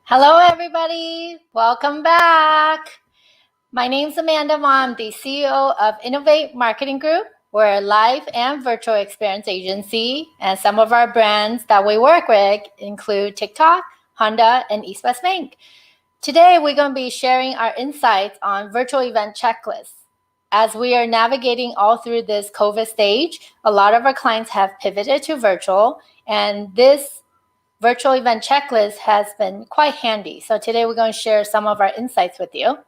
Hello, everybody. Welcome back. My name's Amanda. I'm the CEO of Innovate Marketing Group. We're a live and virtual experience agency, and some of our brands that we work with include TikTok, Honda, and East West Bank. Today, we're going to be sharing our insights on virtual event checklists. As we are navigating all through this COVID stage, a lot of our clients have pivoted to virtual, and this virtual event checklist has been quite handy. So today we're going to share some of our insights with you.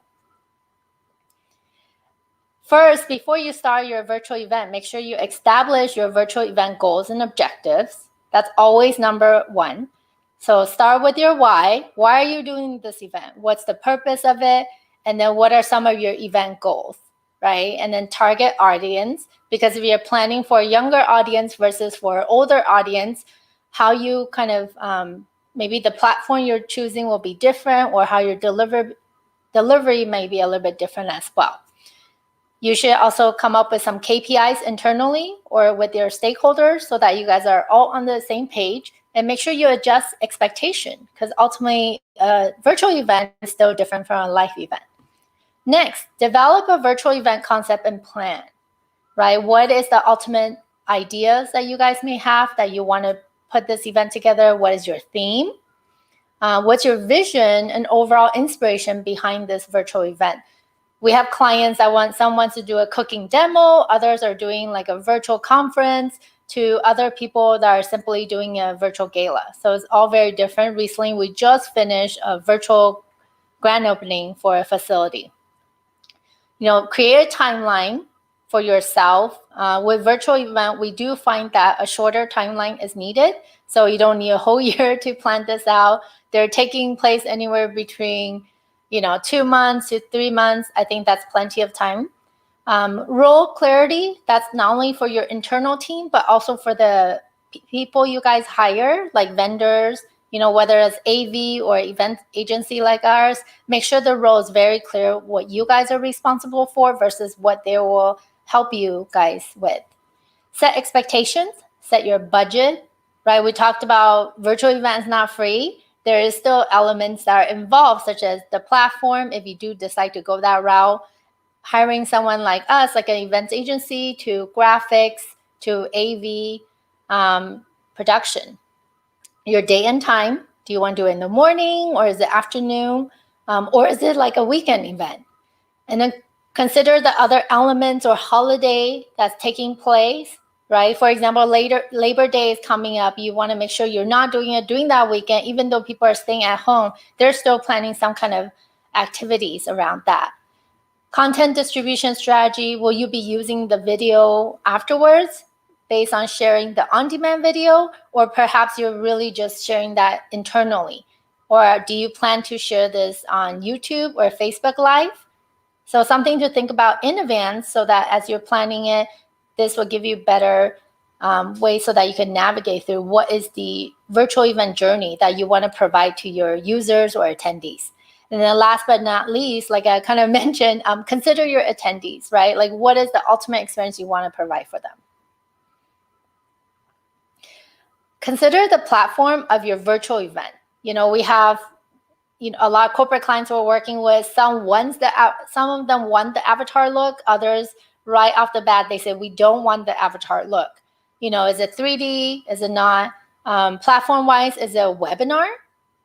First, before you start your virtual event, make sure you establish your virtual event goals and objectives. That's always number one. So start with your why. Why are you doing this event? What's the purpose of it? And then what are some of your event goals, right? And then target audience, because if you're planning for a younger audience versus for an older audience, how you kind of, maybe the platform you're choosing will be different, or how your delivery may be a little bit different as well. You should also come up with some KPIs internally or with your stakeholders so that you guys are all on the same page, and make sure you adjust expectation, because ultimately a virtual event is still different from a live event. Next, develop a virtual event concept and plan, right? What is the ultimate ideas that you guys may have that you want to put this event together? What is your theme? What's your vision and overall inspiration behind this virtual event? We have clients that some wants to do a cooking demo, others are doing like a virtual conference, to other people that are simply doing a virtual gala. So it's all very different. Recently, we just finished a virtual grand opening for a facility. Create a timeline for yourself. With virtual event, we do find that a shorter timeline is needed. So you don't need a whole year to plan this out. They're taking place anywhere between 2 months to 3 months. I think that's plenty of time. Role clarity, that's not only for your internal team, but also for the people you guys hire, like vendors, whether it's AV or event agency like ours. Make sure the role is very clear what you guys are responsible for versus what they will help you guys with. Set expectations, set your budget, right? We talked about virtual events not free. There is still elements that are involved, such as the platform, if you do decide to go that route, hiring someone like us, like an events agency, to graphics, to AV, production. Your day and time, do you want to do it in the morning, or is it afternoon, or is it like a weekend event? And then consider the other elements or holiday that's taking place, right? For example, Labor Day is coming up. You want to make sure you're not doing it during that weekend. Even though people are staying at home, they're still planning some kind of activities around that. Content distribution strategy, will you be using the video afterwards based on sharing the on-demand video, or perhaps you're really just sharing that internally? Or do you plan to share this on YouTube or Facebook Live? So something to think about in advance, so that as you're planning it, this will give you better ways so that you can navigate through what is the virtual event journey that you want to provide to your users or attendees. And then last but not least, like I kind of mentioned, consider your attendees, right? Like, what is the ultimate experience you want to provide for them? Consider the platform of your virtual event. We have a lot of corporate clients we're working with. Some of them want the avatar look. Others, right off the bat, they say, we don't want the avatar look. Is it 3D? Is it not? Platform-wise, is it a webinar?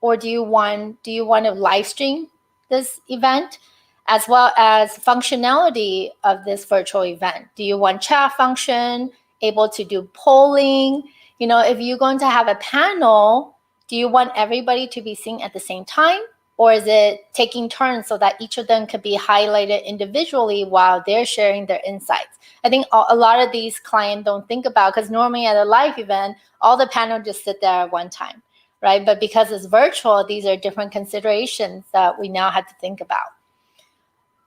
Or do you want to live stream this event? As well as functionality of this virtual event. Do you want chat function, able to do polling? If you're going to have a panel, do you want everybody to be seen at the same time? Or is it taking turns so that each of them could be highlighted individually while they're sharing their insights? I think a lot of these clients don't think about, because normally at a live event, all the panels just sit there at one time, right? But because it's virtual, these are different considerations that we now have to think about.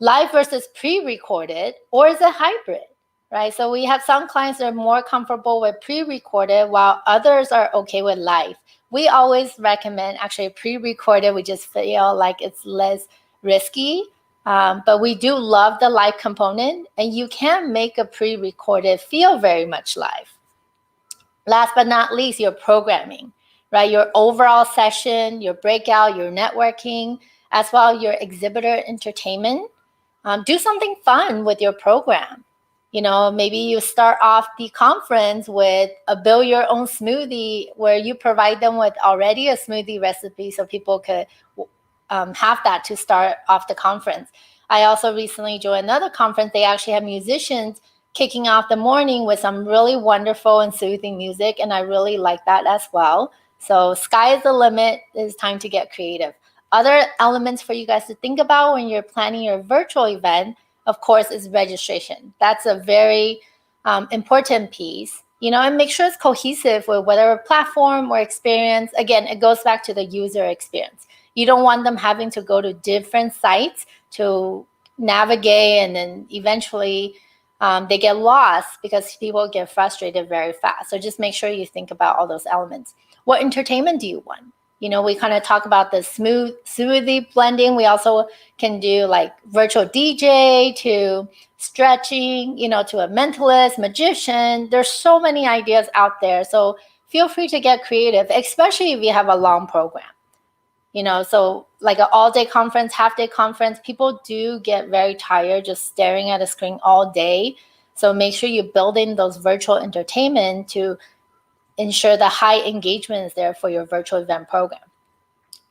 Live versus pre-recorded, or is it hybrid, right? So we have some clients that are more comfortable with pre-recorded, while others are okay with live. We always recommend actually pre-recorded. We just feel like it's less risky, but we do love the live component, and you can make a pre-recorded feel very much live. Last but not least, your programming, right? Your overall session, your breakout, your networking, as well your exhibitor entertainment. Do something fun with your program. Maybe you start off the conference with a build your own smoothie where you provide them with already a smoothie recipe so people could have that to start off the conference. I also recently joined another conference. They actually have musicians kicking off the morning with some really wonderful and soothing music, and I really like that as well. So sky is the limit. It's time to get creative. Other elements for you guys to think about when you're planning your virtual event, of course, is registration. That's a very important piece, and make sure it's cohesive with whatever platform or experience. Again, it goes back to the user experience. You don't want them having to go to different sites to navigate, and then eventually they get lost because people get frustrated very fast. So just make sure you think about all those elements. What entertainment do you want? We kind of talk about the smoothie blending. We also can do like virtual DJ to stretching, to a mentalist, magician. There's so many ideas out there. So feel free to get creative, especially if you have a long program. So like an all-day conference, half-day conference, people do get very tired just staring at a screen all day. So make sure you build in those virtual entertainment to ensure the high engagement is there for your virtual event program.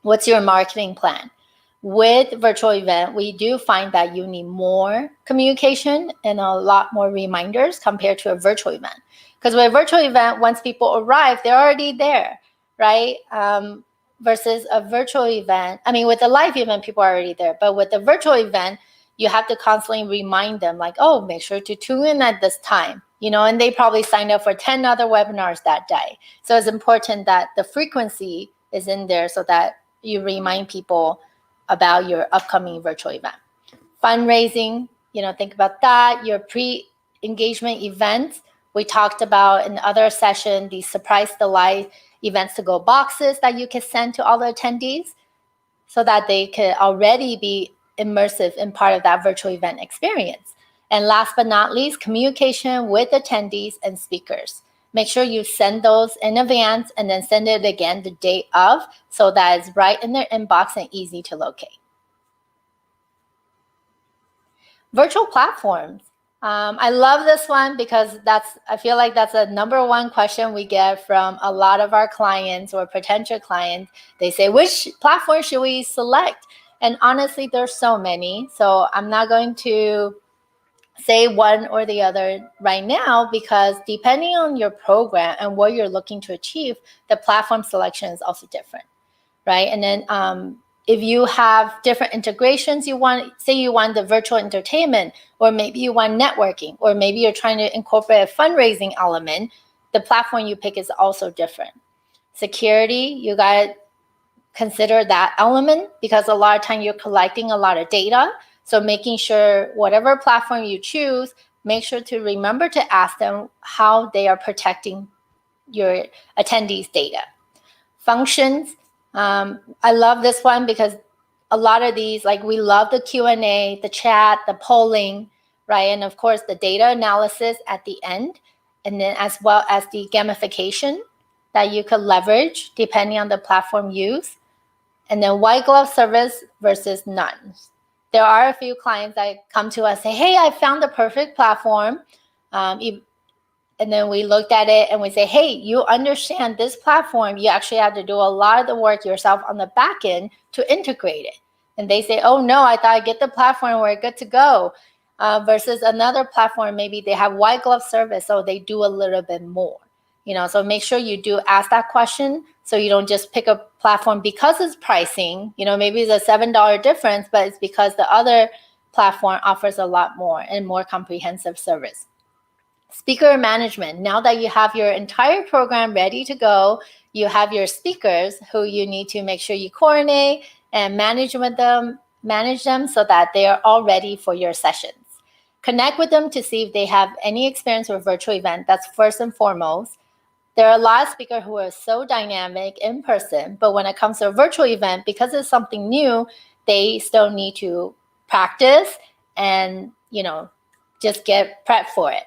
What's your marketing plan? With virtual event, we do find that you need more communication and a lot more reminders compared to a virtual event. Because with a virtual event, once people arrive, they're already there, right? Versus a virtual event, with a live event, people are already there. But with a virtual event, you have to constantly remind them like, oh, make sure to tune in at this time, and they probably signed up for 10 other webinars that day. So it's important that the frequency is in there so that you remind people about your upcoming virtual event. Fundraising, think about that. Your pre-engagement events, we talked about in the other session, the surprise delight events to go boxes that you can send to all the attendees so that they could already be immersive in part of that virtual event experience. And last but not least, communication with attendees and speakers. Make sure you send those in advance and then send it again the day of so that it's right in their inbox and easy to locate. Virtual platforms. I love this one because I feel like that's a number one question we get from a lot of our clients or potential clients. They say, which platform should we select? And honestly, there's so many. So I'm not going to say one or the other right now because depending on your program and what you're looking to achieve, the platform selection is also different, right? And then if you have different integrations, you want the virtual entertainment, or maybe you want networking, or maybe you're trying to incorporate a fundraising element, the platform you pick is also different. Security, you got to consider that element because a lot of time you're collecting a lot of data. So making sure whatever platform you choose, make sure to remember to ask them how they are protecting your attendees' data. Functions, I love this one because a lot of these, like we love the Q&A, the chat, the polling, right? And of course, the data analysis at the end, and then as well as the gamification that you could leverage depending on the platform used. And then white glove service versus none. There are a few clients that come to us and say, hey, I found the perfect platform. And then we looked at it and we say, hey, you understand this platform, you actually have to do a lot of the work yourself on the back end to integrate it. And they say, oh no, I thought I'd get the platform, we're good to go. Versus another platform, maybe they have white glove service, so they do a little bit more. So make sure you do ask that question so you don't just pick a platform because it's pricing. Maybe it's a $7 difference, but it's because the other platform offers a lot more and more comprehensive service. Speaker management. Now that you have your entire program ready to go, you have your speakers who you need to make sure you coordinate and manage them so that they are all ready for your sessions. Connect with them to see if they have any experience with virtual event. That's first and foremost. There are a lot of speakers who are so dynamic in person, but when it comes to a virtual event, because it's something new, they still need to practice and, just get prepped for it.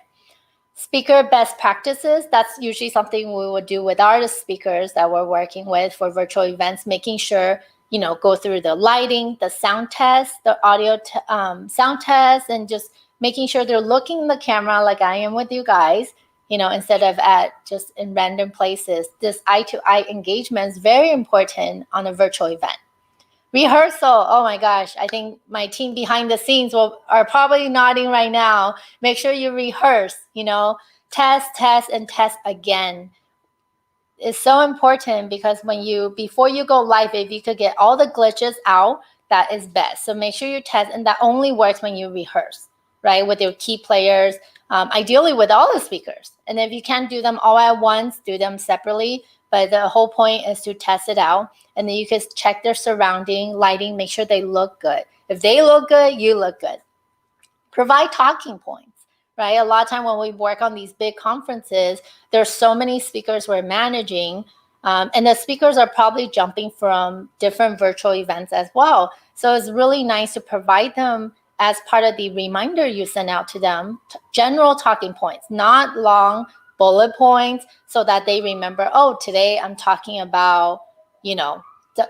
Speaker best practices, that's usually something we would do with our speakers that we're working with for virtual events, making sure, go through the lighting, the sound test, the audio sound test, and just making sure they're looking in the camera like I am with you guys, instead of at just in random places. This eye-to-eye engagement is very important on a virtual event. Rehearsal, oh my gosh, I think my team behind the scenes are probably nodding right now. Make sure you rehearse, test, and test again. It's so important because before you go live, if you could get all the glitches out, that is best. So make sure you test, and that only works when you rehearse, right? With your key players, ideally with all the speakers. And if you can't do them all at once, do them separately. But the whole point is to test it out. And then you can check their surrounding, lighting, make sure they look good. If they look good, you look good. Provide talking points, right? A lot of time when we work on these big conferences, there's so many speakers we're managing, and the speakers are probably jumping from different virtual events as well. So it's really nice to provide them as part of the reminder you send out to them, general talking points, not long bullet points, so that they remember, oh, today I'm talking about,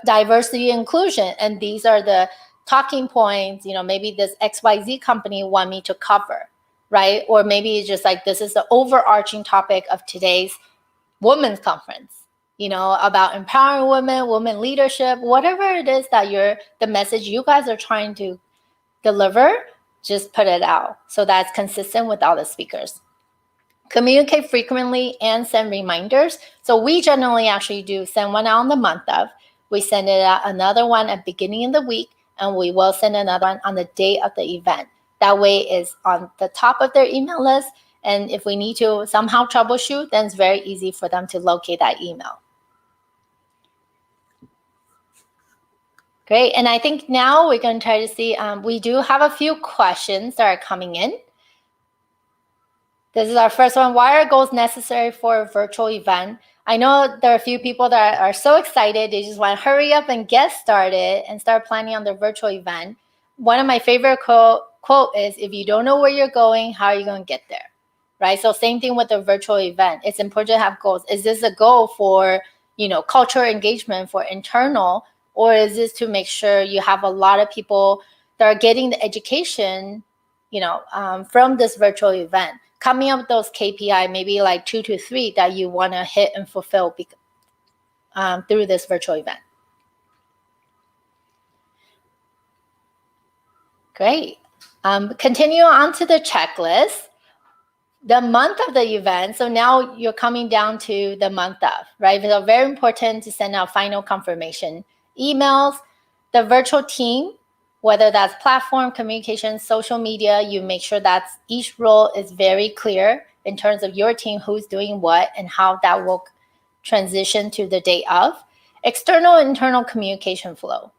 diversity inclusion, and these are the talking points, maybe this XYZ company want me to cover, right? Or maybe it's just like, this is the overarching topic of today's women's conference, about empowering women, women leadership, whatever it is that the message you guys are trying to deliver, just put it out so that's consistent with all the speakers. Communicate frequently and send reminders. So we generally actually do send one out on the month of. We send it out another one at the beginning of the week, and we will send another one on the day of the event. That way it's on the top of their email list, and if we need to somehow troubleshoot, then it's very easy for them to locate that email. Great, and I think now we're going to try to see, we do have a few questions that are coming in. This is our first one. Why are goals necessary for a virtual event? I know there are a few people that are so excited. They just want to hurry up and get started and start planning on their virtual event. One of my favorite quote is, if you don't know where you're going, how are you going to get there? Right? So same thing with a virtual event. It's important to have goals. Is this a goal for, cultural engagement, for internal, or is this to make sure you have a lot of people that are getting the education, from this virtual event? Coming up with those KPI, maybe like 2 to 3 that you want to hit and fulfill through this virtual event. Great. Continue on to the checklist. The month of the event, so now you're coming down to the month of, right? So very important to send out final confirmation emails. The virtual team, whether that's platform, communication, social media, you make sure that each role is very clear in terms of your team, who's doing what, and how that will transition to the day of. External, internal communication flow,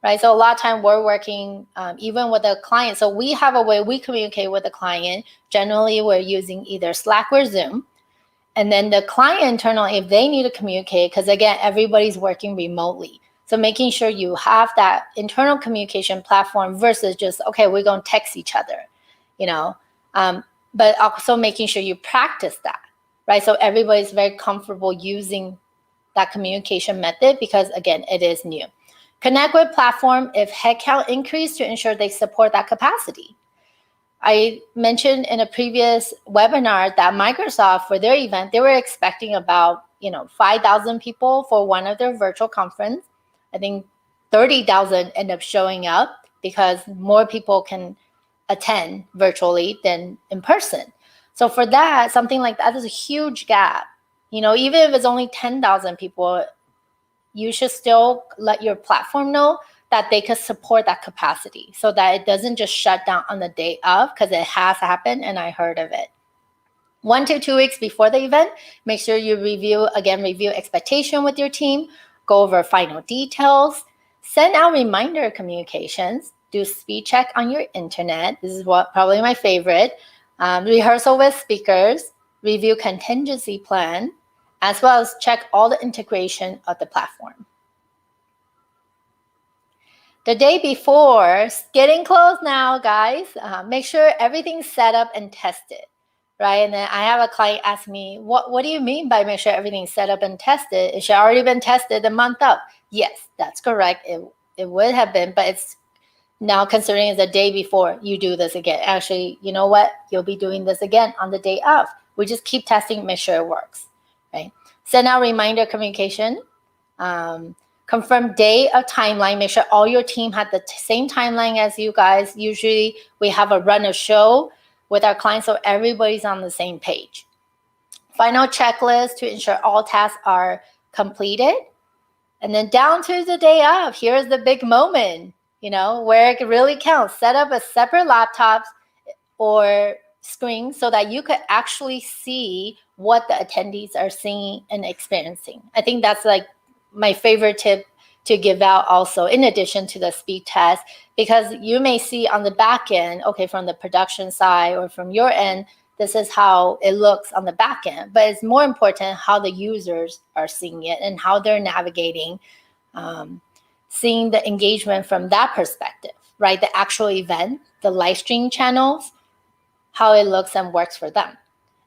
right? So a lot of time we're working even with a client. So we have a way we communicate with the client. Generally, we're using either Slack or Zoom. And then the client internally, if they need to communicate, because again, everybody's working remotely. So making sure you have that internal communication platform versus just, okay, we're going to text each other, but also making sure you practice that, right? So everybody's very comfortable using that communication method because, again, it is new. Connect with platform if headcount increase to ensure they support that capacity. I mentioned in a previous webinar that Microsoft, for their event, they were expecting about 5,000 people for one of their virtual conference. I think 30,000 end up showing up because more people can attend virtually than in person. So for that, something like that is a huge gap. Even if it's only 10,000 people, you should still let your platform know that they could support that capacity so that it doesn't just shut down on the day of, because it has happened and I heard of it. 1 to 2 weeks before the event, make sure you review expectation with your team, go over final details, send out reminder communications, do speed check on your internet. This is probably my favorite. Rehearsal with speakers, review contingency plan, as well as check all the integration of the platform. The day before, getting close now, guys, make sure everything's set up and tested. right? And then I have a client ask me, what do you mean by make sure everything's set up and tested? It should already been tested a month up. Yes, that's correct. It would have been, but it's now considering it's the day before you do this again. Actually, you know what? You'll be doing this again on the day of. We just keep testing, make sure it works, right? Send out reminder communication. Confirm day of timeline. Make sure all your team had the same timeline as you guys. Usually we have a run of show with our clients so everybody's on the same page. Final checklist to ensure all tasks are completed. And then down to the day of, here's the big moment, where it really counts. Set up a separate laptops or screen so that you could actually see what the attendees are seeing and experiencing. I think that's like my favorite tip to give out also, in addition to the speed test, because you may see on the back end, okay, from the production side or from your end, this is how it looks on the back end. But it's more important how the users are seeing it and how they're navigating, seeing the engagement from that perspective, right? The actual event, the live stream channels, how it looks and works for them.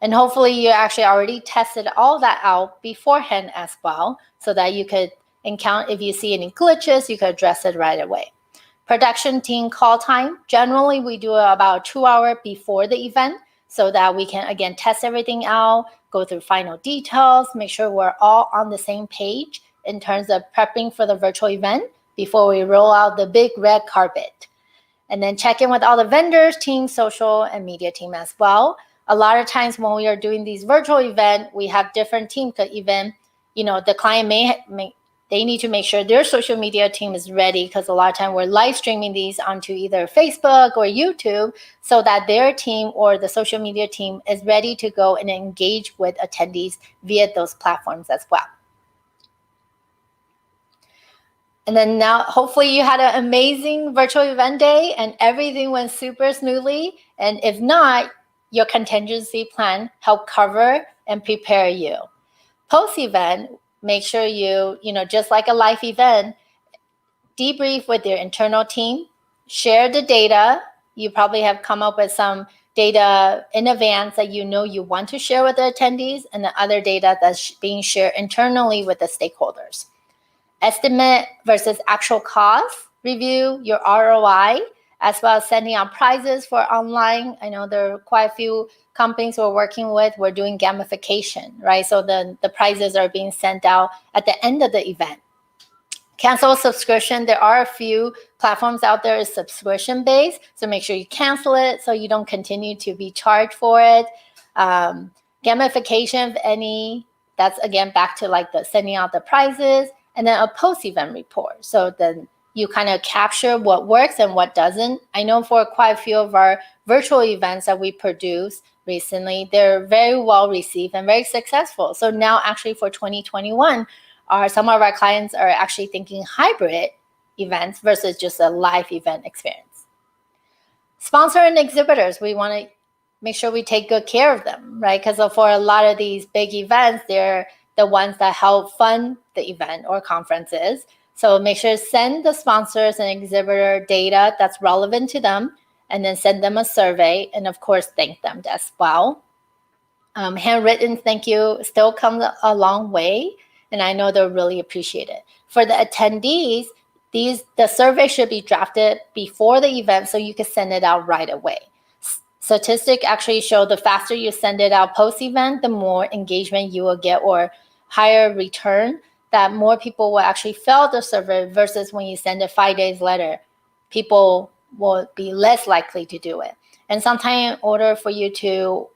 And hopefully you actually already tested all that out beforehand as well, so that you could encounter, if you see any glitches, you could address it right away. Production team call time. Generally, we do it about 2 hours before the event so that we can, again, test everything out, go through final details, make sure we're all on the same page in terms of prepping for the virtual event before we roll out the big red carpet. And then check in with all the vendors, team, social, and media team as well. A lot of times when we are doing these virtual events, we have different teams. Because even, the client they need to make sure their social media team is ready, because a lot of time we're live streaming these onto either Facebook or YouTube so that their team or the social media team is ready to go and engage with attendees via those platforms as well. And then now, hopefully you had an amazing virtual event day and everything went super smoothly. And if not, your contingency plan help cover and prepare you. Post-event, make sure you, just like a live event, debrief with your internal team, share the data. You probably have come up with some data in advance that you want to share with the attendees, and the other data that's being shared internally with the stakeholders. Estimate versus actual cost, review your ROI, as well as sending out prizes for online. I know there are quite a few companies we're working with. We're doing gamification, right? So the prizes are being sent out at the end of the event. Cancel subscription. There are a few platforms out there is subscription based. So make sure you cancel it so you don't continue to be charged for it. Gamification, if any, that's again back to like the sending out the prizes. And then a post-event report. So then you kind of capture what works and what doesn't. I know for quite a few of our virtual events that we produced recently, they're very well received and very successful. So now actually for 2021, some of our clients are actually thinking hybrid events versus just a live event experience. Sponsor and exhibitors, we want to make sure we take good care of them, right? Because for a lot of these big events, they're the ones that help fund the event or conferences. So make sure to send the sponsors and exhibitor data that's relevant to them, and then send them a survey, and of course, thank them as well. Handwritten thank you still comes a long way, and I know they'll really appreciate it. For the attendees, the survey should be drafted before the event so you can send it out right away. Statistics actually show the faster you send it out post-event, the more engagement you will get or higher return, that more people will actually fill the survey versus when you send it 5 days later, people will be less likely to do it. And sometimes in order for you to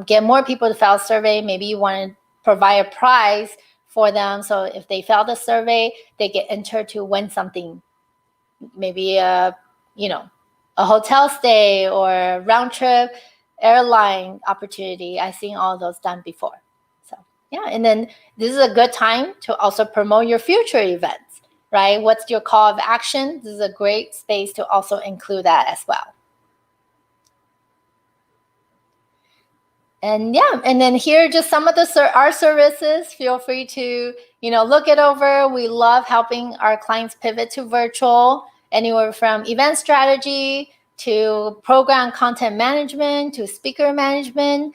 get more people to fill a survey, maybe you want to provide a prize for them. So if they fill the survey, they get entered to win something, maybe a hotel stay or a round trip airline opportunity. I've seen all those done before. So yeah, and then this is a good time to also promote your future events, right? What's your call of action? This is a great space to also include that as well. And yeah, and then here are just some of our services. Feel free to look it over. We love helping our clients pivot to virtual, anywhere from event strategy to program content management to speaker management.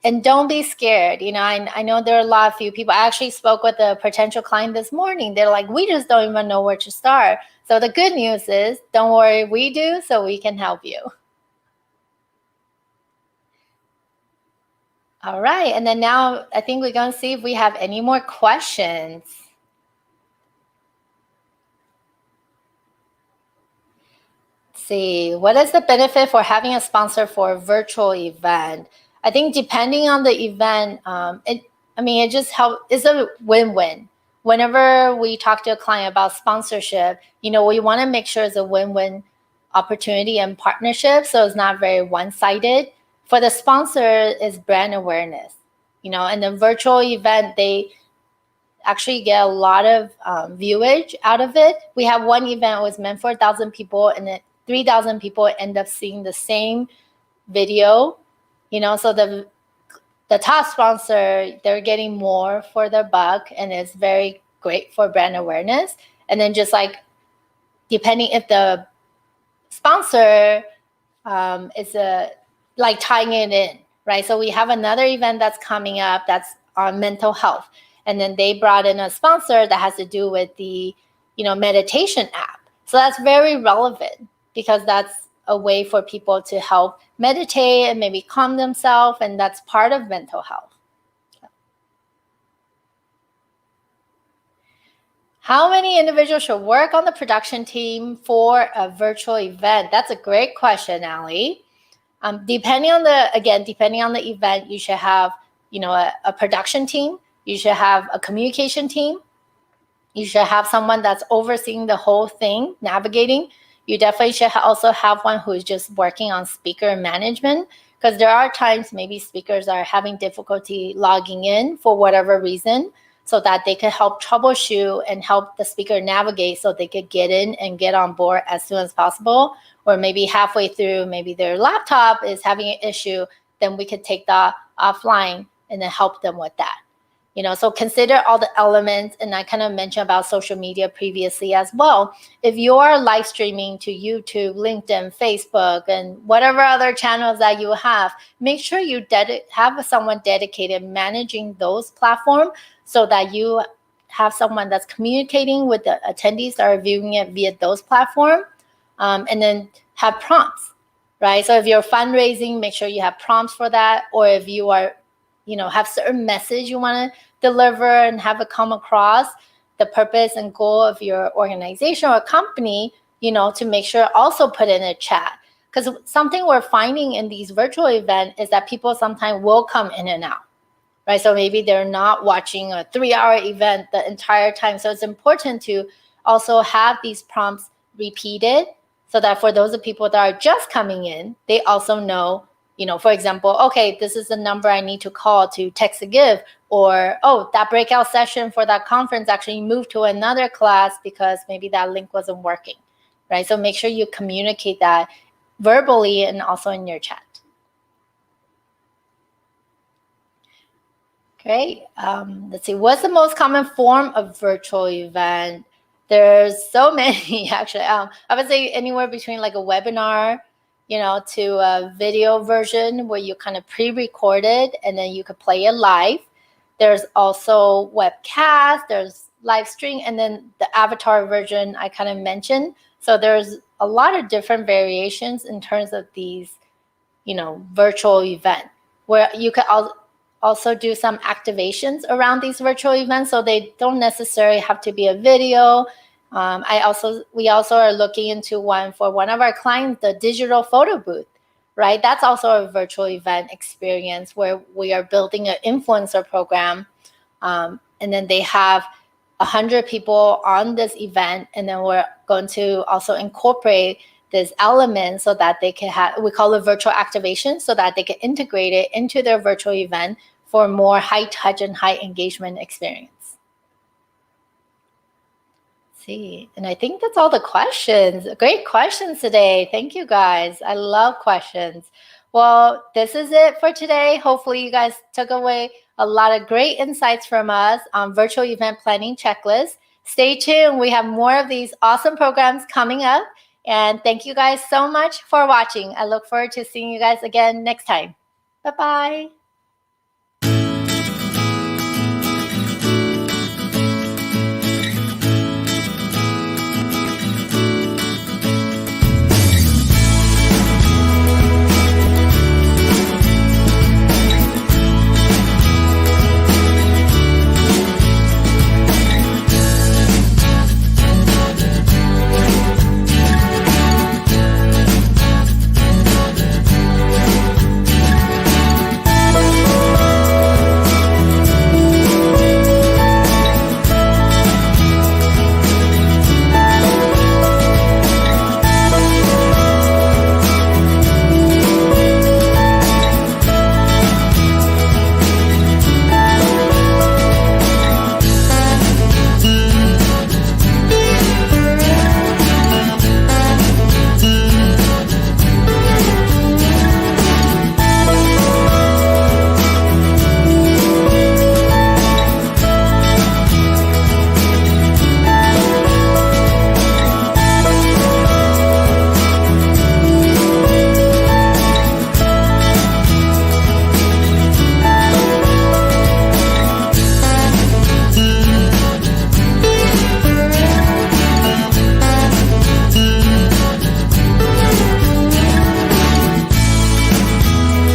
And don't be scared. I know there are a few people. I actually spoke with a potential client this morning. They're like, we just don't even know where to start. So the good news is, don't worry, we do, so we can help you. All right. And then now I think we're going to see if we have any more questions. Let's see, what is the benefit for having a sponsor for a virtual event? I think depending on the event, it just helps. It's a win-win. Whenever we talk to a client about sponsorship, we want to make sure it's a win-win opportunity and partnership, so it's not very one-sided. For the sponsor, is brand awareness. And the virtual event, they actually get a lot of viewage out of it. We have one event was meant for 1,000 people, and then 3,000 people end up seeing the same video. So the top sponsor, they're getting more for their buck, and it's very great for brand awareness. And then just like depending if the sponsor is like tying it in, right? So we have another event that's coming up that's on mental health, and then they brought in a sponsor that has to do with the meditation app. So that's very relevant because that's a way for people to help meditate and maybe calm themselves, and that's part of mental health. How many individuals should work on the production team for a virtual event? That's a great question, Allie. Depending on the event, you should have a production team. You should have a communication team. You should have someone that's overseeing the whole thing, navigating. You definitely should also have one who is just working on speaker management, because there are times maybe speakers are having difficulty logging in for whatever reason, so that they could help troubleshoot and help the speaker navigate so they could get in and get on board as soon as possible. Or maybe halfway through, maybe their laptop is having an issue, then we could take that offline and then help them with that. So consider all the elements, and I kind of mentioned about social media previously as well. If you are live streaming to YouTube, LinkedIn, Facebook, and whatever other channels that you have, make sure you have someone dedicated managing those platforms, so that you have someone that's communicating with the attendees that are viewing it via those platforms, and then have prompts, right? So if you're fundraising, make sure you have prompts for that. Or if you are, have certain message you want to deliver and have it come across, the purpose and goal of your organization or company, to make sure also put in a chat. Because something we're finding in these virtual events is that people sometimes will come in and out, right? So maybe they're not watching a 3-hour event the entire time. So it's important to also have these prompts repeated, so that for those of people that are just coming in, they also know, for example, okay, this is the number I need to call to text a give, or, oh, that breakout session for that conference actually moved to another class because maybe that link wasn't working, right? So make sure you communicate that verbally and also in your chat. Great. Let's see. What's the most common form of virtual event? There's so many, actually. I would say anywhere between like a webinar, to a video version where you kind of pre-record it and then you could play it live. There's also webcast, there's live stream, and then the avatar version I kind of mentioned. So there's a lot of different variations in terms of these, virtual event, where you could also do some activations around these virtual events, so they don't necessarily have to be a video. We also are looking into one for one of our clients, the digital photo booth, right? That's also a virtual event experience where we are building an influencer program, and then they have 100 people on this event, and then we're going to also incorporate this element so that they can have, we call it virtual activation, so that they can integrate it into their virtual event for more high touch and high engagement experience. See, and I think that's all the questions. Great questions today. Thank you guys. I love questions. Well, this is it for today. Hopefully you guys took away a lot of great insights from us on virtual event planning checklist. Stay tuned. We have more of these awesome programs coming up. And thank you guys so much for watching. I look forward to seeing you guys again next time. Bye-bye.